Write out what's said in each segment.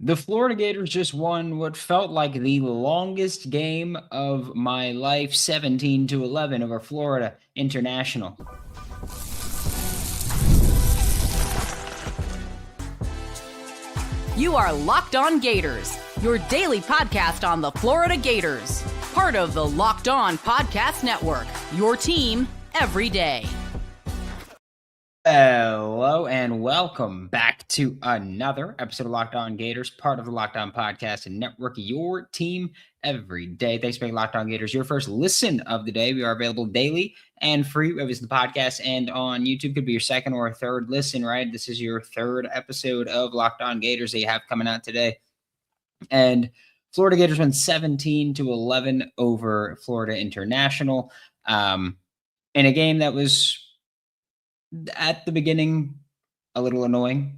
The Florida Gators just won what felt like the longest game of my life, 17-11 over Florida International. You are Locked On Gators, your daily podcast on the Florida Gators. Part of the Locked On Podcast Network, your team every day. Hello and welcome back to another episode of Locked On Gators, part of the Locked On Podcast and Network, your team every day. Thanks for making Locked On Gators your first listen of the day. We are available daily and free, whether it's the podcast and on YouTube. Could be your second or third listen, right? This is your third episode of Locked On Gators that you have coming out today. And Florida Gators won 17-11 over Florida International in a game that was, at the beginning, a little annoying,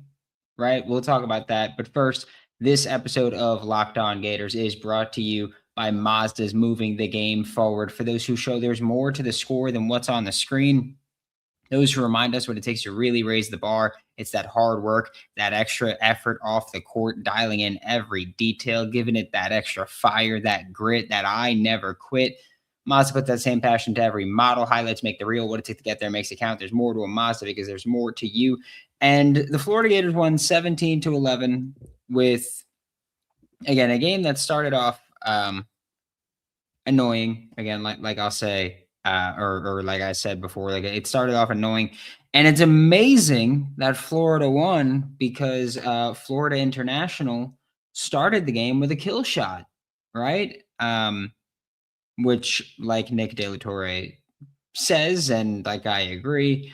right? We'll talk about that. But first, this episode of Locked On Gators is brought to you by Mazda's moving the game forward. For those who show there's more to the score than what's on the screen, those who remind us what it takes to really raise the bar. It's that hard work, that extra effort off the court, dialing in every detail, giving it that extra fire, that grit, that I never quit. Mazda puts that same passion to every model. Highlights make the real. What it takes to get there makes it count. There's more to a Mazda because there's more to you. And the Florida Gators won 17-11 with, again, a game that started off annoying. Again, like I'll say, or like I said before, like it started off annoying. And it's amazing that Florida won because Florida International started the game with a kill shot, right? Which, like Nick De La Torre says, and like I agree,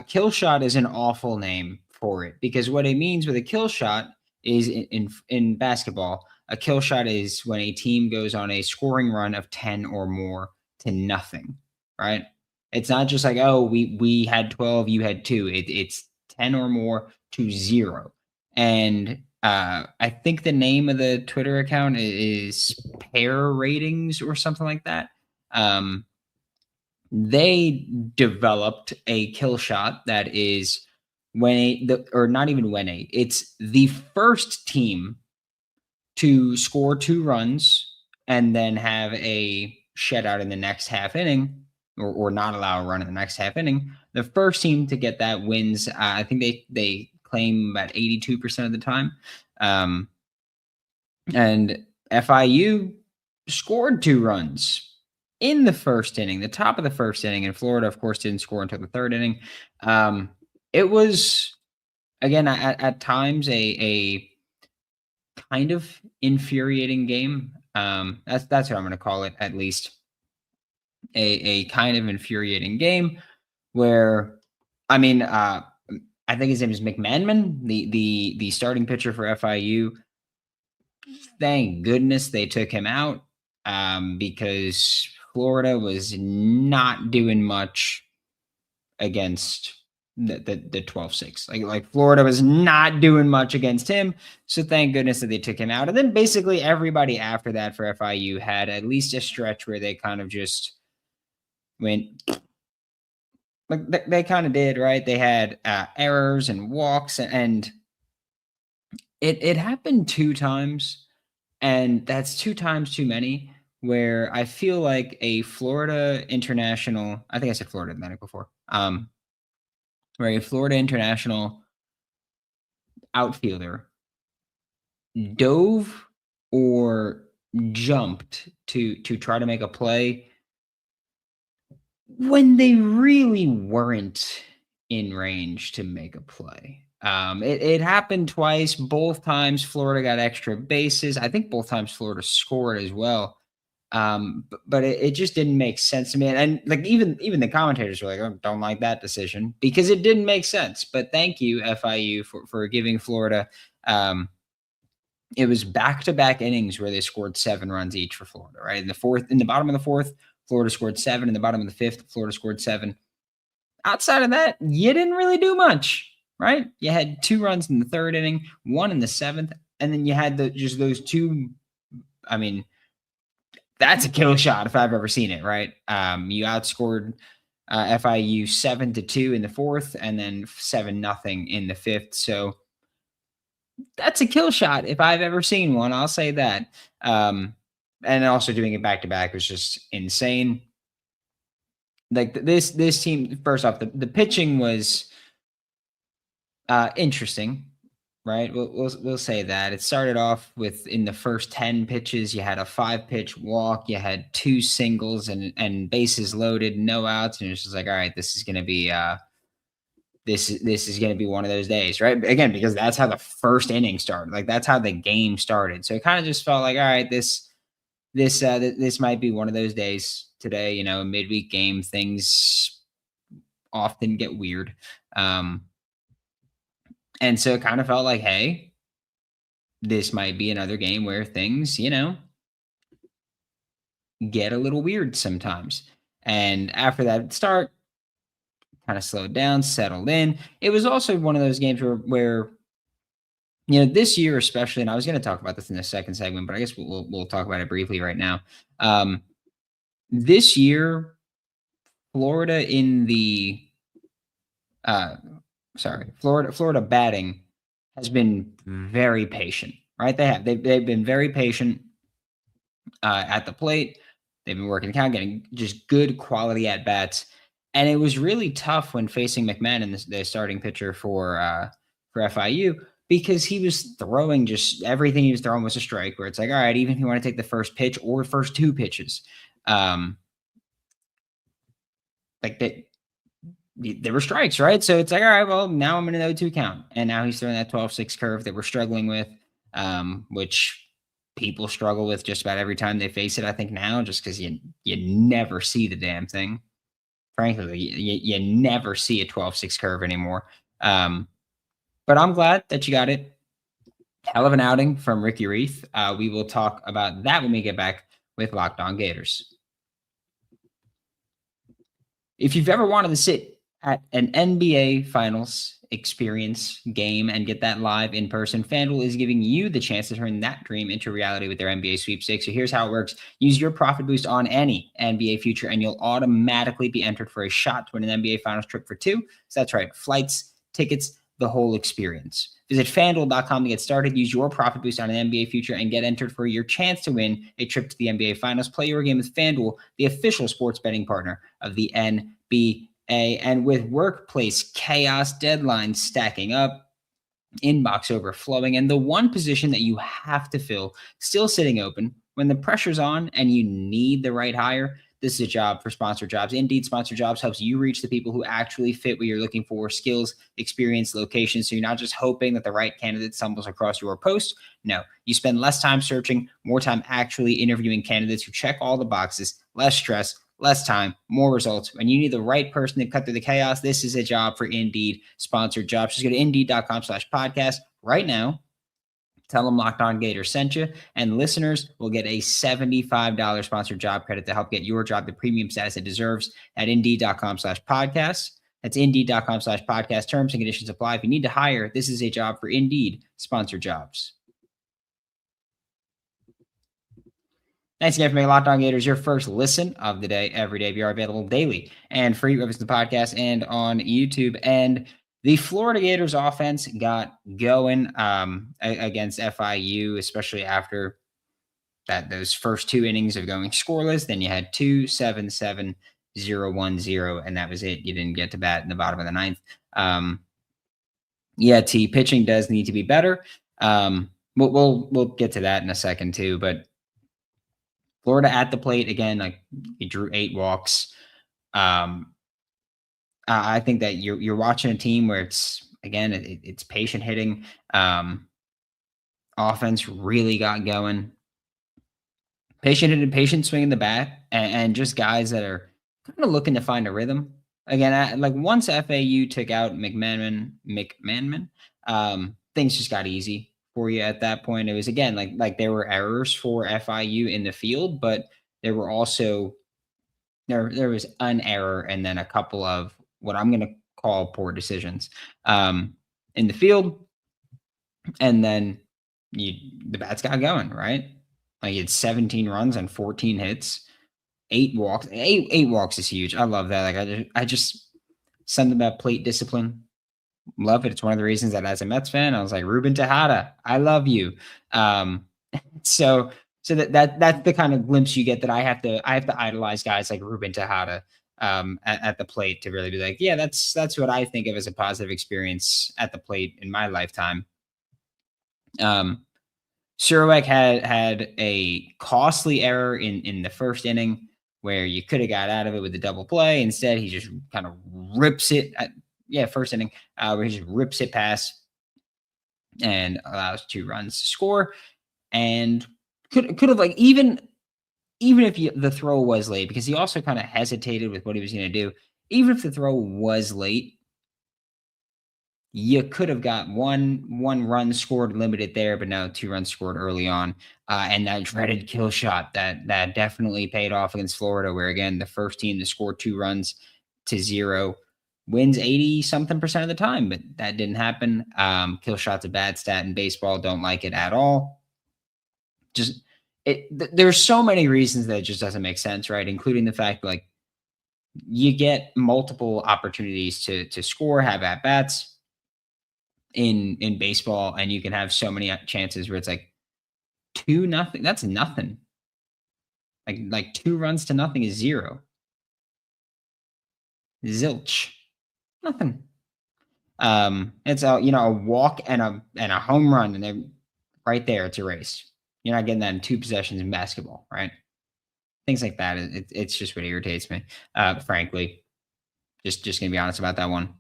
kill shot is an awful name for it because what it means with a kill shot is in basketball, a kill shot is when a team goes on a scoring run of 10 or more to nothing, right? It's not just like, oh, we had 12, you had 2. It's 10 or more to 0. And I think the name of the Twitter account is Pair Ratings or something like that. They developed a kill shot that is it's the first team to score 2 runs and then have a shutout in the next half inning or not allow a run in the next half inning. The first team to get that wins. I think they claim about 82% of the time. And FIU scored 2 runs in the first inning, the top of the first inning, and Florida, of course, didn't score until the third inning. It was, again, at times a kind of infuriating game. That's what I'm going to call it, at least. A kind of infuriating game where, I mean, I think his name is McManaman, the starting pitcher for FIU. Thank goodness they took him out because Florida was not doing much against the 12-6. Like Florida was not doing much against him. So thank goodness that they took him out. And then basically everybody after that for FIU had at least a stretch where they kind of just went like they kind of did, right? They had errors and walks, and it happened 2 times, and that's 2 times too many. Where I feel like a Florida International, I think I said Florida Atlantic before, where a Florida International outfielder dove or jumped to try to make a play when they really weren't in range to make a play. It happened twice. Both times Florida got extra bases. I think both times Florida scored as well. But it just didn't make sense to me. And like even the commentators were like, oh, don't like that decision because it didn't make sense. But thank you, FIU, for giving Florida. It was back-to-back innings where they scored 7 runs each for Florida, right? In the bottom of the 4th, Florida scored 7. In the bottom of the 5th, Florida scored 7. Outside of that, you didn't really do much, right? You had 2 runs in the 3rd inning, 1 in the 7th, and then you had just those 2. I mean, that's a kill shot if I've ever seen it, right? You outscored FIU 7-2 in the 4th, and then 7-0 in the 5th. So that's a kill shot if I've ever seen one. I'll say that. And also doing it back to back was just insane. Like this team, first off, the pitching was interesting, right? We'll say that. It started off with, in the first 10 pitches, you had a 5-pitch walk, you had 2 singles and bases loaded, no outs, and it's just like, all right, this is gonna be this is gonna be one of those days, right? Again, because that's how the first inning started. Like that's how the game started. So it kind of just felt like, all right, this might be one of those days today. A midweek game, things often get weird. And so it kind of felt like, hey, this might be another game where things, get a little weird sometimes. And after that start, kind of slowed down, settled in. It was also one of those games where this year especially, and I was going to talk about this in the second segment, but I guess we'll talk about it briefly right now. This year, Florida in the Florida batting has been very patient, right? They've been very patient at the plate. They've been working the count, getting just good quality at bats, and it was really tough when facing McMahon, the starting pitcher for FIU, because he was throwing just everything he was throwing was a strike. Where it's like, all right, even if you want to take the first pitch or first 2 pitches, like that. There were strikes, right? So it's like, all right, well, now I'm in an 0-2 count. And now he's throwing that 12-6 curve that we're struggling with, which people struggle with just about every time they face it, I think now, just because you never see the damn thing. Frankly, you never see a 12-6 curve anymore. But I'm glad that you got it. Hell of an outing from Ricky Reith. We will talk about that when we get back with Locked On Gators. If you've ever wanted to sit at an NBA Finals experience game and get that live in person, FanDuel is giving you the chance to turn that dream into reality with their NBA sweepstakes. So here's how it works. Use your profit boost on any NBA future and you'll automatically be entered for a shot to win an NBA Finals trip for 2. So that's right. Flights, tickets, the whole experience. Visit FanDuel.com to get started. Use your profit boost on an NBA future and get entered for your chance to win a trip to the NBA Finals. Play your game with FanDuel, the official sports betting partner of the NBA. And with workplace chaos, deadlines stacking up, inbox overflowing, and the one position that you have to fill still sitting open, when the pressure's on and you need the right hire, this is a job for Sponsored Jobs. Indeed, Sponsored Jobs helps you reach the people who actually fit what you're looking for: skills, experience, location. So you're not just hoping that the right candidate stumbles across your post. No, you spend less time searching, more time actually interviewing candidates who check all the boxes, less stress, less time, more results. When you need the right person to cut through the chaos, this is a job for Indeed Sponsored Jobs. Just go to Indeed.com/podcast right now. Tell them Locked On Gators sent you, and listeners will get a $75 sponsored job credit to help get your job the premium status it deserves at Indeed.com/podcast. That's Indeed.com/podcast. Terms and conditions apply. If you need to hire, this is a job for Indeed Sponsored Jobs. Thanks again for making Locked On Gators your first listen of the day every day. We are available daily and free whether it's the podcast and on YouTube. And the Florida Gators offense got going against FIU, especially after those first 2 innings of going scoreless. Then you had 2, 7, 7, 0, 1, 0, and that was it. You didn't get to bat in the bottom of the 9th. Pitching does need to be better. We'll get to that in a second too, but Florida at the plate again, like he drew 8 walks. I think that you're watching a team where it's patient hitting. Offense really got going. Patient hitting, patient swinging the bat, and just guys that are kind of looking to find a rhythm. Again, like once FAU took out McMahon, things just got easy for you at that point. It was again like there were errors for FIU in the field, but there were also there was an error and then a couple of what I'm going to call poor decisions in the field, and then the bats got going, right? Like, you had 17 runs and 14 hits, 8 walks. 8 walks is huge. I love that. Like, I just something about plate discipline Love it. It's one of the reasons that as a Mets fan, I was like, Ruben Tejada, I love you. Um, so that's the kind of glimpse you get that I have to idolize guys like Ruben Tejada at the plate to really be like, yeah, that's what I think of as a positive experience at the plate in my lifetime. Surowiec had a costly error in the first inning where you could have got out of it with a double play. Instead, he just kind of rips it. First inning where he just rips it past and allows 2 runs to score. And could have like even if the throw was late, because he also kind of hesitated with what he was going to do. Even if the throw was late, you could have got one run scored limited there, but no, 2 runs scored early on. And that dreaded kill shot that definitely paid off against Florida, where again, the first team to score 2 runs to 0 wins 80 something percent of the time, but that didn't happen. Kill shot's a bad stat in baseball. Don't like it at all. There's so many reasons that it just doesn't make sense, right? Including the fact like you get multiple opportunities to score, have at bats in baseball, and you can have so many chances where it's like 2-0. That's nothing. Like 2 runs to nothing is 0. Zilch. Nothing. It's a walk and a home run, and then right there it's erased. You're not getting that in 2 possessions in basketball, right? Things like that. It's just what irritates me, frankly. Just gonna be honest about that one.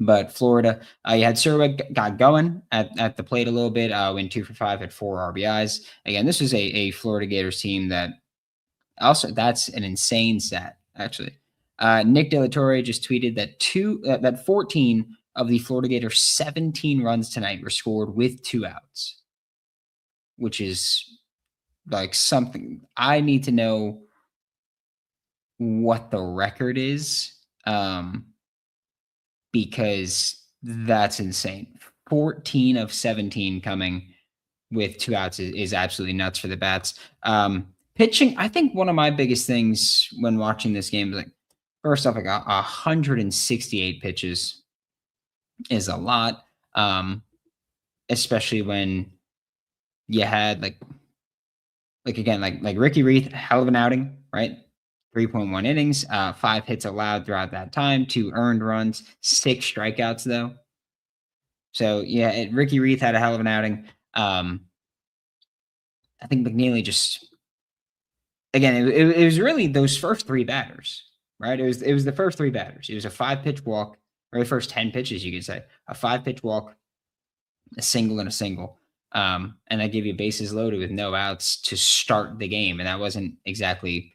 But Florida, you had Surowiec got going at the plate a little bit, went 2 for 5, had 4 RBIs. Again, this was a Florida Gators team that also, that's an insane stat, actually. Nick De La Torre just tweeted that 14 of the Florida Gators' 17 runs tonight were scored with 2 outs, which is like something I need to know what the record is. Because that's insane. 14 of 17 coming with 2 outs is absolutely nuts for the Bats. Pitching, I think one of my biggest things when watching this game is like, first off, 168 pitches is a lot, especially when you had like again, like Ricky Reith, hell of an outing, right? 3.1 innings, 5 hits allowed throughout that time, 2 earned runs, 6 strikeouts though. So yeah, Ricky Reith had a hell of an outing. I think McNeely just, again, it was really those first 3 batters, right? It was the first 3 batters. It was a 5-pitch walk, or the first 10 pitches, you could say, a 5-pitch walk, a single and a single. And that gave you bases loaded with no outs to start the game, and that wasn't exactly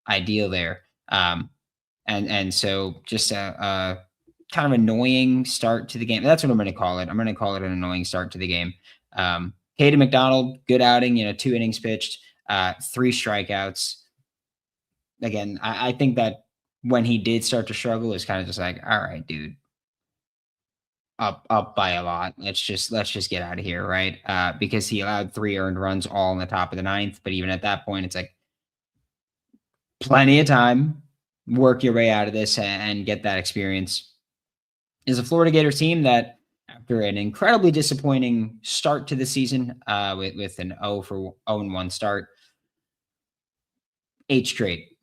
ideal there. And so just a kind of annoying start to the game. That's what I'm going to call it. I'm going to call it an annoying start to the game. Caden McDonald, good outing, 2 innings pitched, 3 strikeouts. Again, I think that when he did start to struggle, it was kind of just like, all right, dude, up by a lot. Let's just get out of here, right? Because he allowed 3 earned runs all in the top of the 9th. But even at that point, it's like, plenty of time, work your way out of this and get that experience. Is a Florida Gators team that, after an incredibly disappointing start to the season, with an 0-1 start, 8 straight.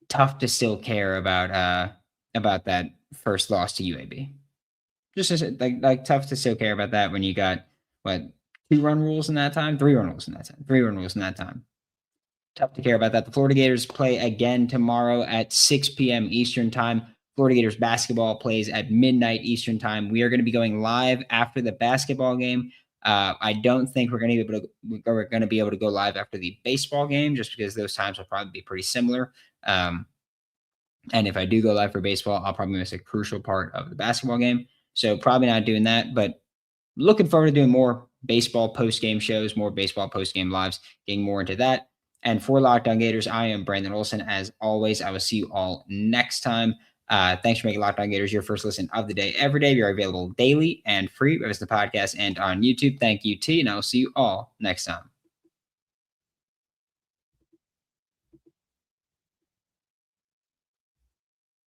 Tough to still care about that first loss to UAB. Just like tough to still care about that when you got 2-run rules in that time, 3-run rules in that time, 3-run rules in that time. Tough to care about that. The Florida Gators play again tomorrow at 6 p.m. Eastern time. Florida Gators basketball plays at midnight Eastern time. We are going to be going live after the basketball game. I don't think we're going to be able to go live after the baseball game, just because those times will probably be pretty similar. And if I do go live for baseball, I'll probably miss a crucial part of the basketball game. So probably not doing that, but looking forward to doing more baseball post-game shows, more baseball post-game lives, getting more into that. And for Locked On Gators, I am Brandon Olsen. As always, I will see you all next time. Thanks for making Locked On Gators your first listen of the day every day. We are available daily and free, whether it's the podcast and on YouTube. Thank you, T, and I'll see you all next time.